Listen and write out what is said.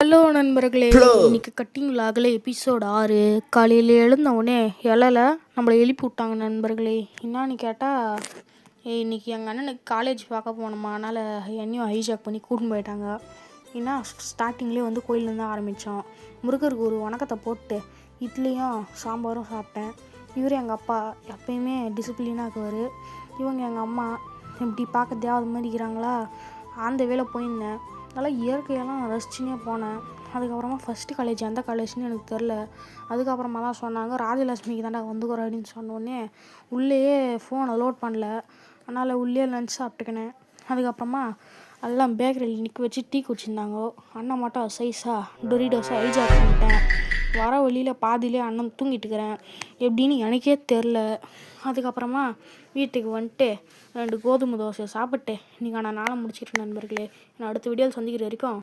Hello நண்பர்களே, இன்னைக்கு cutting விலாகில் episode 6. காலையில் எழுந்த உடனே இலையில நம்மளை எழுப்பி விட்டாங்க நண்பர்களே. என்னான்னு கேட்டால், இன்னைக்கு எங்கள் அண்ணனுக்கு காலேஜ் பார்க்க போனோமா, அதனால் என்னையும் ஹைஜாக் பண்ணி கூட்டின்னு போயிட்டாங்க. ஏன்னா ஸ்டார்டிங்லேயே வந்து கோயிலேருந்து ஆரம்பித்தோம். முருகருக்கு ஒரு வணக்கத்தை போட்டு இட்லியும் சாம்பாரும் சாப்பிட்டேன். இவர் எங்கள் அப்பா எப்பயுமே டிசிப்ளினாக இருக்குவார். இவங்க எங்கள் அம்மா இப்படி பார்க்க தேவை மாதிரி இருக்கிறாங்களா, அந்த வேலை போயிருந்தேன். நல்லா இயற்கையெல்லாம் ரசிச்சுனே போனேன். அதுக்கப்புறமா ஃபஸ்ட்டு காலேஜ் எந்த காலேஜ்னு எனக்கு தெரில. அதுக்கப்புறமா தான் சொன்னாங்க, ராஜலட்சுமிக்கு தாண்டா வந்துக்கிறோம் அப்படின்னு சொன்னோடனே உள்ளேயே ஃபோனை லோட் பண்ணல, அதனால் உள்ளே லஞ்ச் சாப்பிட்டுக்கினேன். அதுக்கப்புறமா எல்லாம் பேக்கரியில் நிற்க வச்சு டீ குடிச்சிருந்தாங்க. அண்ணன் மட்டும் சைஸாக டொரிடோஸை ஹைஜாக் பண்ணிட்டேன். வர வழியில் பாதியிலே அண்ணன் தூங்கிட்டுக்கிறேன், எப்படின்னு எனக்கே தெரில. அதுக்கப்புறமா வீட்டுக்கு வந்துட்டு 2 கோதுமை தோசை சாப்பிட்டு இன்றைக்கான நாளை முடிச்சிட்டு நண்பர்களே. நான் அடுத்த வீடியோவில் சந்திக்கிற வரைக்கும்